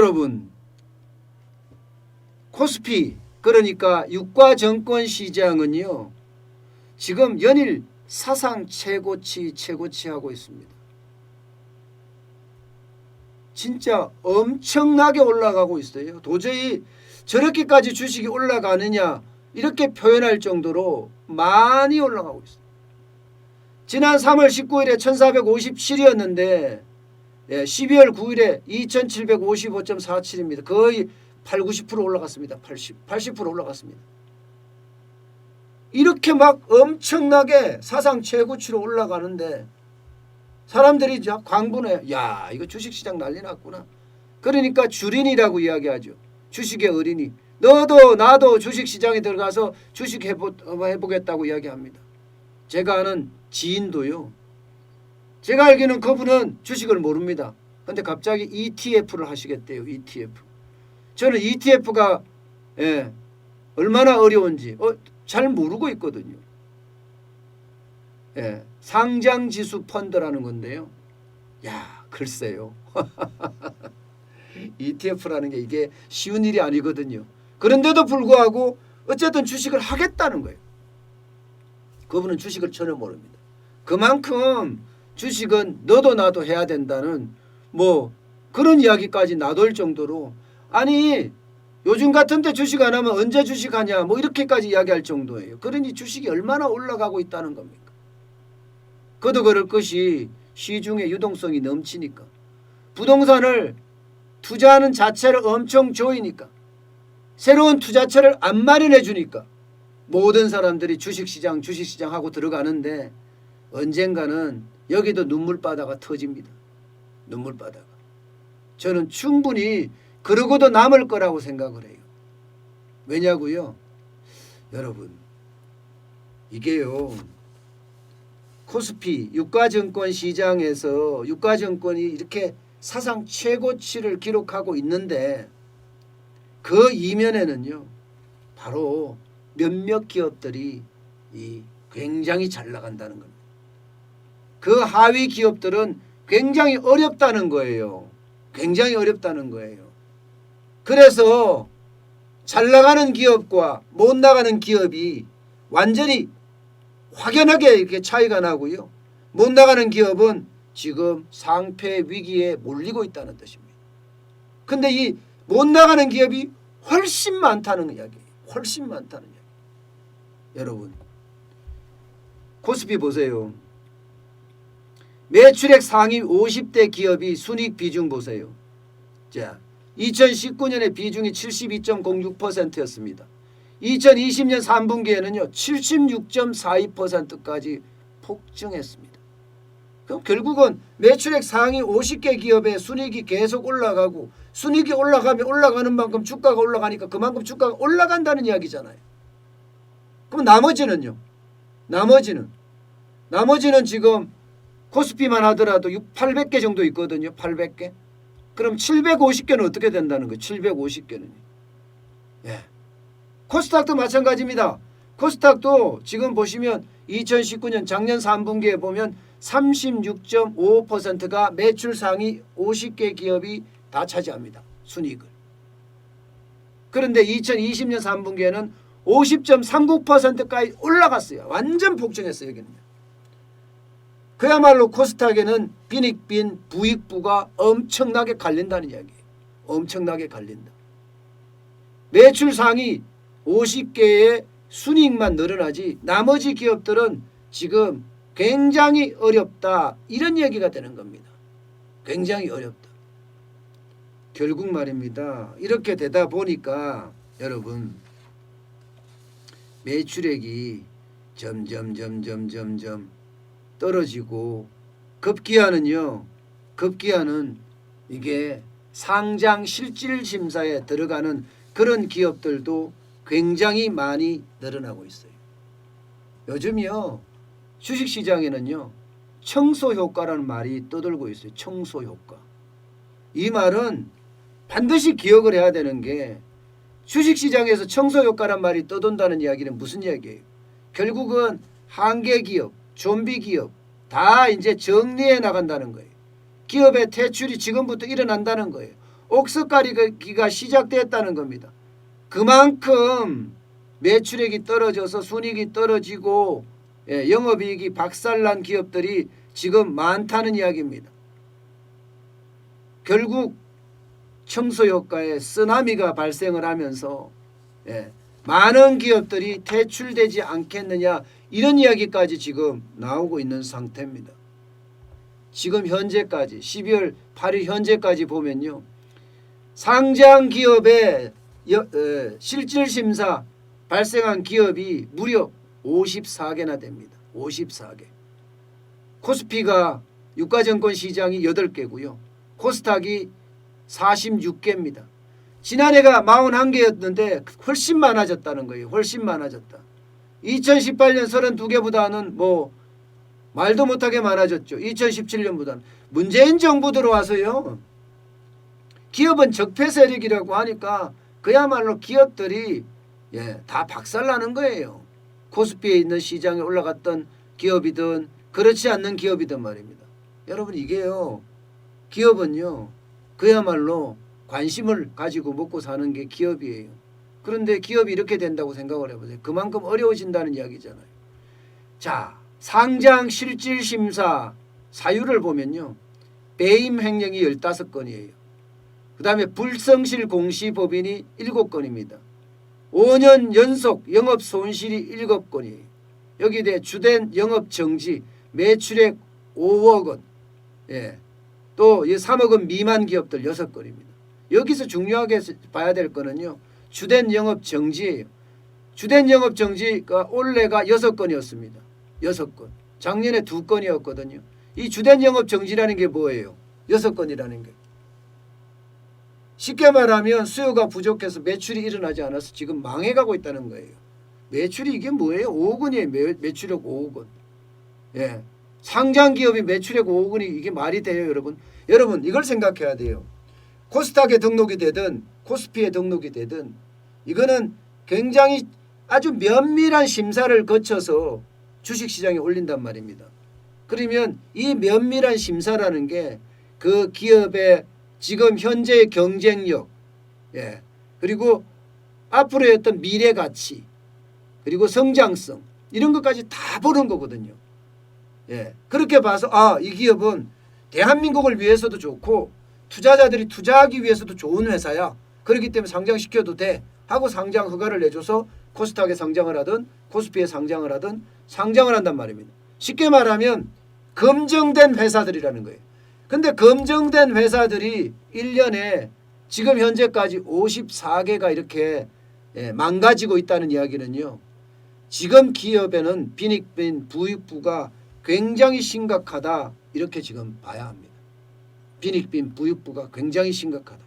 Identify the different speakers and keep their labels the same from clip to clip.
Speaker 1: 여러분, 코스피 그러니까 유가증권 시장은요 지금 연일 사상 최고치 하고 있습니다. 진짜 엄청나게 올라가고 있어요. 도저히 저렇게까지 주식이 올라가느냐 이렇게 표현할 정도로 많이 올라가고 있어요. 지난 3월 19일에 1457이었는데 12월 9일에 2755.47입니다. 거의 80-90% 올라갔습니다. 80% 올라갔습니다. 이렇게 막 엄청나게 사상 최고치로 올라가는데 사람들이 광분해. 야, 이거 주식시장 난리 났구나. 그러니까 주린이라고 이야기하죠. 주식의 어린이. 너도 나도 주식시장에 들어가서 주식 해보겠다고 이야기합니다. 제가 아는 지인도요. 제가 알기는 그분은 주식을 모릅니다. 근데 갑자기 ETF를 하시겠대요. ETF. 저는 ETF가 얼마나 어려운지 잘 모르고 있거든요. 상장지수 펀드라는 건데요. 야, 글쎄요. ETF라는 게 이게 쉬운 일이 아니거든요. 그런데도 불구하고 어쨌든 주식을 하겠다는 거예요. 그분은 주식을 전혀 모릅니다. 그만큼 주식은 너도 나도 해야 된다는 뭐 그런 이야기까지 나돌 정도로, 아니 요즘 같은 때 주식 안 하면 언제 주식하냐 뭐 이렇게까지 이야기할 정도예요. 그러니 주식이 얼마나 올라가고 있다는 겁니까? 그도 그럴 것이 시중에 유동성이 넘치니까, 부동산을 투자하는 자체를 엄청 조이니까, 새로운 투자처를 안 마련해 주니까 모든 사람들이 주식시장 하고 들어가는데 언젠가는 여기도 눈물바다가 터집니다. 눈물바다가. 저는 충분히 그러고도 남을 거라고 생각을 해요. 왜냐고요? 여러분, 이게요 코스피 유가증권 시장에서 유가증권이 이렇게 사상 최고치를 기록하고 있는데 그 이면에는요 바로 몇몇 기업들이 굉장히 잘 나간다는 겁니다. 그 하위 기업들은 굉장히 어렵다는 거예요. 굉장히 어렵다는 거예요. 그래서 잘 나가는 기업과 못 나가는 기업이 완전히 확연하게 이렇게 차이가 나고요. 못 나가는 기업은 지금 상폐 위기에 몰리고 있다는 뜻입니다. 근데 이 못 나가는 기업이 훨씬 많다는 이야기예요. 훨씬 많다는 이야기. 여러분, 코스피 보세요. 매출액 상위 50대 기업이 순이익 비중 보세요. 자, 2019년에 비중이 72.06%였습니다. 2020년 3분기에는요 76.42%까지 폭증했습니다. 그럼 결국은 매출액 상위 50개 기업의 순이익이 계속 올라가고, 순이익이 올라가면 올라가는 만큼 주가가 올라가니까 그만큼 주가가 올라간다는 이야기잖아요. 그럼 나머지는요? 나머지는 지금 코스피만 하더라도 800개 정도 있거든요. 800개. 그럼 750개는 어떻게 된다는 거예요? 750개는. 예. 코스닥도 마찬가지입니다. 코스닥도 지금 보시면 2019년 작년 3분기에 보면 36.55%가 매출 상위 50개 기업이 다 차지합니다. 순이익을. 그런데 2020년 3분기에는 50.39%까지 올라갔어요. 완전 폭증했어요. 여기는. 그야말로 코스닥에는 빈익빈 부익부가 엄청나게 갈린다는 이야기예요. 엄청나게 갈린다. 매출 상위 50개의 순이익만 늘어나지 나머지 기업들은 지금 굉장히 어렵다, 이런 얘기가 되는 겁니다. 굉장히 어렵다. 결국 말입니다. 이렇게 되다 보니까 여러분 매출액이 점점 떨어지고 급기야는 이게 상장 실질 심사에 들어가는 그런 기업들도 굉장히 많이 늘어나고 있어요. 요즘요 주식시장에는요 청소효과라는 말이 떠돌고 있어요. 청소효과. 이 말은 반드시 기억을 해야 되는 게, 주식시장에서 청소효과란 말이 떠돈다는 이야기는 무슨 이야기예요? 결국은 한계기업, 좀비기업 다 이제 정리해 나간다는 거예요. 기업의 퇴출이 지금부터 일어난다는 거예요. 옥석가리기가 시작됐다는 겁니다. 그만큼 매출액이 떨어져서 순이익이 떨어지고 영업이익이 박살난 기업들이 지금 많다는 이야기입니다. 결국 청소효과에 쓰나미가 발생을 하면서 많은 기업들이 퇴출되지 않겠느냐 이런 이야기까지 지금 나오고 있는 상태입니다. 지금 현재까지 12월 8일 현재까지 보면요. 상장 기업의 실질심사 발생한 기업이 무려 54개나 됩니다. 54개. 코스피가 유가증권 시장이 8개고요. 코스닥이 46개입니다. 지난해가 41개였는데 훨씬 많아졌다는 거예요. 훨씬 많아졌다. 2018년 32개보다는 뭐 말도 못하게 많아졌죠. 2017년보다는. 문재인 정부 들어와서요. 기업은 적폐 세력이라고 하니까 그야말로 기업들이 다 박살나는 거예요. 코스피에 있는 시장에 올라갔던 기업이든 그렇지 않는 기업이든 말입니다. 여러분 이게요. 기업은요. 그야말로 관심을 가지고 먹고 사는 게 기업이에요. 그런데 기업이 이렇게 된다고 생각을 해보세요. 그만큼 어려워진다는 이야기잖아요. 자, 상장 실질심사 사유를 보면요. 배임 횡령이 15건이에요. 그 다음에 불성실 공시법인이 7건입니다. 5년 연속 영업 손실이 7건이에요. 여기에 대해 주된 영업 정지, 매출액 5억 원, 또 3억 원 미만 기업들 6건입니다. 여기서 중요하게 봐야 될 거는요. 주된 영업 정지예요. 주된 영업 정지가 올해가 6건이었습니다. 6건. 작년에 2건이었거든요. 이 주된 영업 정지라는 게 뭐예요? 6건이라는 게. 쉽게 말하면 수요가 부족해서 매출이 일어나지 않아서 지금 망해가고 있다는 거예요. 매출이 이게 뭐예요? 5억 원이에요. 매출액 5억 원. 상장 기업이 매출액 5억 원이 이게 말이 돼요, 여러분? 여러분 이걸 생각해야 돼요. 코스닥에 등록이 되든 코스피에 등록이 되든 이거는 굉장히 아주 면밀한 심사를 거쳐서 주식시장에 올린단 말입니다. 그러면 이 면밀한 심사라는 게 그 기업의 지금 현재의 경쟁력, 그리고 앞으로의 어떤 미래 가치, 그리고 성장성 이런 것까지 다 보는 거거든요. 그렇게 봐서 이 기업은 대한민국을 위해서도 좋고 투자자들이 투자하기 위해서도 좋은 회사야. 그렇기 때문에 상장시켜도 돼 하고 상장 허가를 내줘서 코스닥에 상장을 하든 코스피에 상장을 하든 상장을 한단 말입니다. 쉽게 말하면 검증된 회사들이라는 거예요. 근데 검증된 회사들이 1년에 지금 현재까지 54개가 이렇게 망가지고 있다는 이야기는요. 지금 기업에는 빈익빈 부익부가 굉장히 심각하다 이렇게 지금 봐야 합니다. 빈익빈 부익부가 굉장히 심각하다.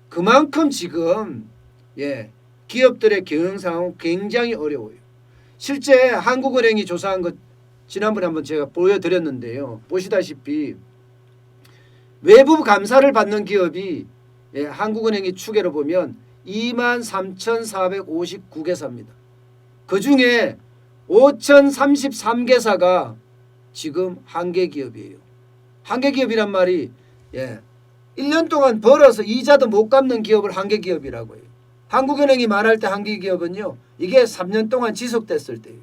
Speaker 1: 그만큼 지금 기업들의 경영 상황은 굉장히 어려워요. 실제 한국은행이 조사한 것 지난번에 한번 제가 보여드렸는데요. 보시다시피 외부 감사를 받는 기업이 한국은행이 추계로 보면 23,459개사입니다. 그중에 5,033개사가 지금 한계기업이에요. 한계기업이란 말이 1년 동안 벌어서 이자도 못 갚는 기업을 한계기업이라고 해요. 한국은행이 말할 때 한계기업은요. 이게 3년 동안 지속됐을 때예요.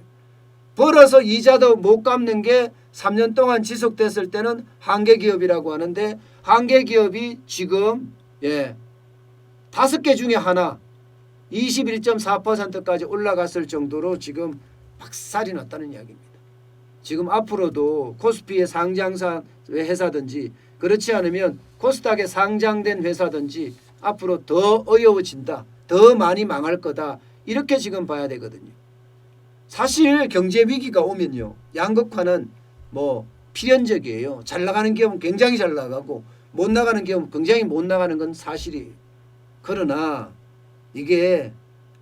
Speaker 1: 벌어서 이자도 못 갚는 게 3년 동안 지속됐을 때는 한계기업이라고 하는데 한계기업이 지금 5개 중에 하나 21.4%까지 올라갔을 정도로 지금 박살이 났다는 이야기입니다. 지금 앞으로도 코스피에 상장사 회사든지 그렇지 않으면 코스닥에 상장된 회사든지 앞으로 더 어려워진다. 더 많이 망할 거다. 이렇게 지금 봐야 되거든요. 사실 경제 위기가 오면요. 양극화는 필연적이에요. 잘 나가는 기업은 굉장히 잘 나가고 못 나가는 기업은 굉장히 못 나가는 건 사실이에요. 그러나 이게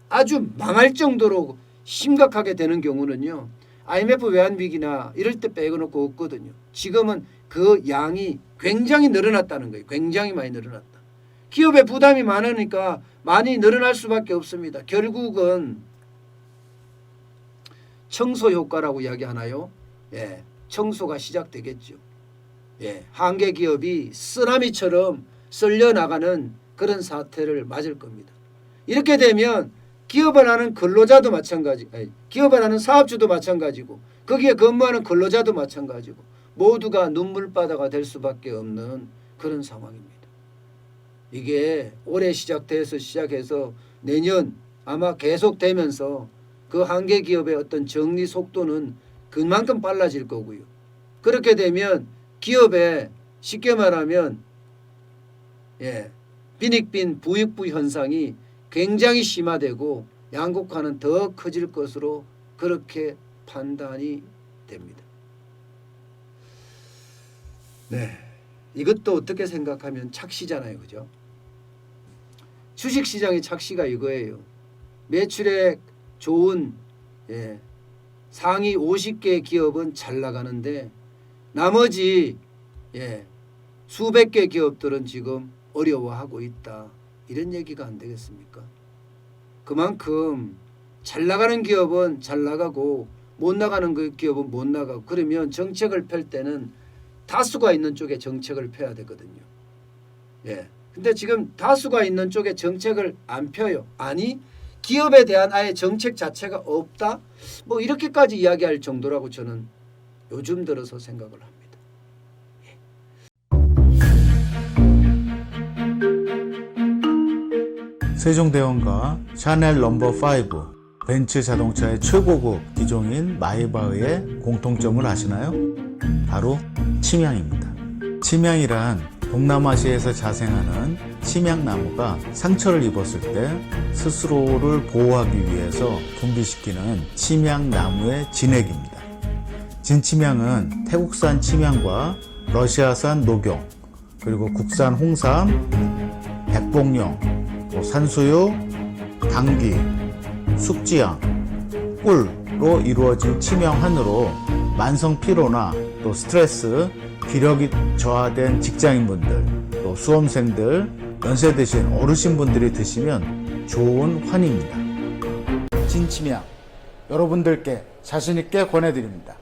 Speaker 1: 아주 망할 정도로 심각하게 되는 경우는요. IMF 외환위기나 이럴 때 빼놓고 없거든요. 지금은 그 양이 굉장히 늘어났다는 거예요. 굉장히 많이 늘어났다. 기업의 부담이 많으니까 많이 늘어날 수밖에 없습니다. 결국은 청소 효과라고 이야기하나요? 청소가 시작되겠죠. 한계 기업이 쓰나미처럼 쓸려 나가는 그런 사태를 맞을 겁니다. 이렇게 되면 기업을 하는 근로자도 마찬가지, 기업을 하는 사업주도 마찬가지고 거기에 근무하는 근로자도 마찬가지고 모두가 눈물바다가 될 수밖에 없는 그런 상황입니다. 이게 올해 시작해서 내년 아마 계속되면서 그 한계 기업의 어떤 정리 속도는 그만큼 빨라질 거고요. 그렇게 되면 기업에 쉽게 말하면 빈익빈 부익부 현상이 굉장히 심화되고 양극화는 더 커질 것으로 그렇게 판단이 됩니다. 네, 이것도 어떻게 생각하면 착시잖아요, 그죠? 주식시장의 착시가 이거예요. 매출액 좋은 상위 50개 기업은 잘 나가는데 나머지 수백 개 기업들은 지금 어려워하고 있다. 이런 얘기가 안 되겠습니까? 그만큼 잘 나가는 기업은 잘 나가고 못 나가는 그 기업은 못 나가고 그러면 정책을 펼 때는 다수가 있는 쪽에 정책을 펴야 되거든요. 근데 지금 다수가 있는 쪽에 정책을 안 펴요. 아니 기업에 대한 아예 정책 자체가 없다? 뭐 이렇게까지 이야기할 정도라고 저는 요즘 들어서 생각을 합니다.
Speaker 2: 세종대왕과 샤넬 넘버5, 벤츠 자동차의 최고급 기종인 마이바흐의 공통점을 아시나요? 바로 침향입니다. 침향이란 동남아시아에서 자생하는 침향나무가 상처를 입었을 때 스스로를 보호하기 위해서 분비시키는 침향나무의 진액입니다. 진침향은 태국산 침향과 러시아산 녹용, 그리고 국산 홍삼, 백봉령, 산수유, 당귀, 숙지향, 꿀로 이루어진 침향환으로 만성 피로나 또 스트레스, 기력이 저하된 직장인분들, 또 수험생들, 연세 드신 어르신분들이 드시면 좋은 환입니다. 진침향 여러분들께 자신있게 권해드립니다.